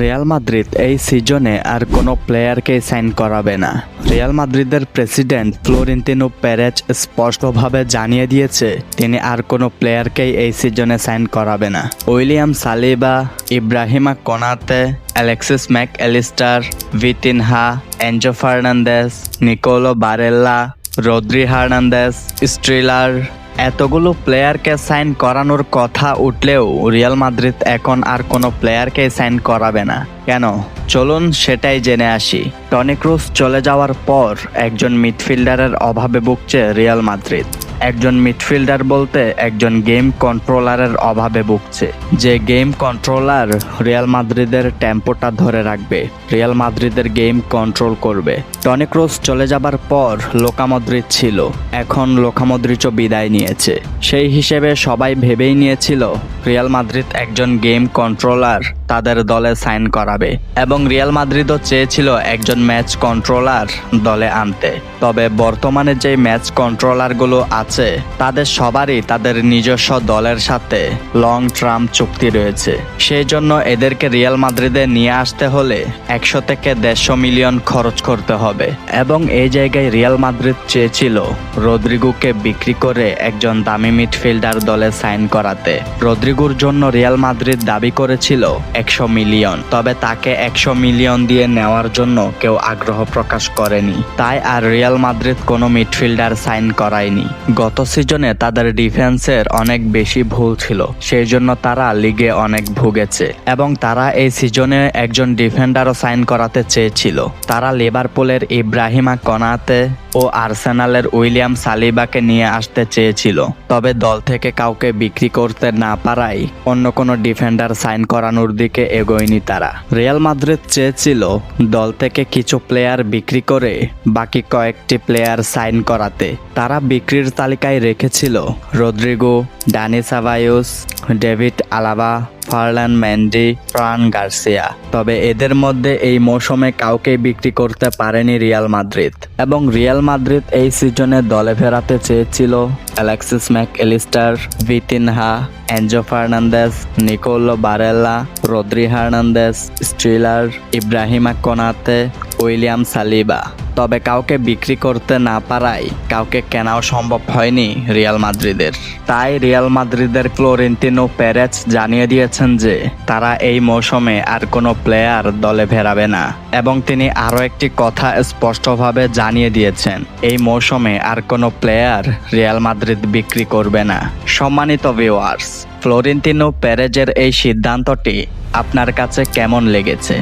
Real Madrid এই সিজনে আর কোনো প্লেয়ারকে সাইন করাবে না। রিয়াল মাদ্রিদের প্রেসিডেন্ট ফ্লোরেন্তিনো পেরেজ স্পষ্টভাবে জানিয়ে দিয়েছে তিনি আর কোনো প্লেয়ারকেই এই সিজনে সাইন করাবে না। William Saliba, Ibrahima Konate, Alexis Mac Allister, Vitinha, Enzo Fernandez, Nicolo Barella, Rodri Hernandez, Stiller এতগুলো প্লেয়ারকে সাইন করানোর কথা উঠলেও রিয়াল মাদ্রিদ এখন আর কোনো প্লেয়ারকে সাইন করাবে না। কেন? চলুন সেটাই জেনে আসি। টনি ক্রুস চলে যাওয়ার পর একজন মিডফিল্ডারের অভাবে ভুগছে রিয়াল মাদ্রিদ। একজন মিডফিল্ডার বলতে একজন গেম কন্ট্রোলারের অভাবে ভুগছে, যে গেম কন্ট্রোলার রিয়াল মাদ্রিদের টেম্পোটা ধরে রাখবে, রিয়াল মাদ্রিদের গেম কন্ট্রোল করবে। টনি ক্রুস চলে যাবার পর লুকা মদ্রিচ ছিল, এখন লুকা মদ্রিচও বিদায় নিয়েছে। সেই হিসেবে সবাই ভেবেই নিয়েছিল রিয়াল মাদ্রিদ একজন গেম কন্ট্রোলার তাদের দলে সাইন করাবে এবং রিয়াল মাদ্রিদও চেয়েছিল একজন ম্যাচ কন্ট্রোলার দলে আনতে। তবে বর্তমানে যে ম্যাচ কন্ট্রোলারগুলো আছে তাদের সবারই তাদের নিজস্ব দলের সাথে লং টার্ম চুক্তি রয়েছে। সেই জন্য এদেরকে রিয়াল মাদ্রিদে নিয়ে আসতে হলে 100 থেকে 150 মিলিয়ন খরচ করতে হবে এবং এই জায়গায় রিয়াল মাদ্রিদ চেয়েছিল রদ্রিগোকে বিক্রি করে একজন দামি মিডফিল্ডার দলে সাইন করাতে। রদ্রিগোর জন্য রিয়াল মাদ্রিদ দাবি করেছিল 100 মিলিয়ন, তবে তাকে 100 মিলিয়ন দিয়ে নেওয়ার জন্য কেউ আগ্রহ প্রকাশ করেনি। তাই আর রিয়াল মাদ্রিদ কোনো মিডফিল্ডার সাইন করায়নি। গত সিজনে তাদের ডিফেন্সের অনেক বেশি ভুল ছিল, সেই জন্য তারা লিগে অনেক ভুগেছে এবং তারা এই সিজনে একজন ডিফেন্ডারও সাইন করাতে চেয়েছিল। তারা লিভারপুলের ইব্রাহিমা কোনাতে ও আর্সেনালের উইলিয়াম সালিবাকে নিয়ে আসতে চেয়েছিল, তবে দল থেকে কাউকে বিক্রি করতে না পারায় অন্য কোনো ডিফেন্ডার সাইন করানোর দিকে এগোয়নি তারা। রিয়াল মাদ্রিদ চেয়েছিল দল থেকে কিছু প্লেয়ার বিক্রি করে বাকি কয়েকটি প্লেয়ার সাইন করাতে। তারা বিক্রির তালিকায় রেখেছিল রদ্রিগো, ডানি সাভায়োস, David Alaba, Ferland Mendy, Fran Garcia. তবে এদের মধ্যে এই মৌসুমে কাউকে বিক্রি করতে পারেনি রিয়াল মাদ্রিদ এবং রিয়াল মাদ্রিদ এই সিজনে দলে ফেরাতে চেয়েছিল Alexis Mac Allister, Vitinha, Enzo Fernandez, Nicolo Barella, Rodri Hernandez, Stiller, Ibrahima Konate, William Saliba. তবে কাউকে বিক্রি করতে না পারায় কাউকে কেনাও সম্ভব হয়নি রিয়াল মাদ্রিদের। তাই রিয়াল মাদ্রিদের ফ্লোরেন্তিনো পেরেজ জানিয়ে দিয়েছেন যে তারা এই মৌসুমে আর কোনো প্লেয়ার দলে ফেরাবে না এবং তিনি আরও একটি কথা স্পষ্টভাবে জানিয়ে দিয়েছেন, এই মৌসুমে আর কোনো প্লেয়ার রিয়াল মাদ্রিদ বিক্রি করবে না। সম্মানিত ভিউয়ার্স, ফ্লোরেন্তিনো পেরেজের এই সিদ্ধান্তটি আপনার কাছে কেমন লেগেছে?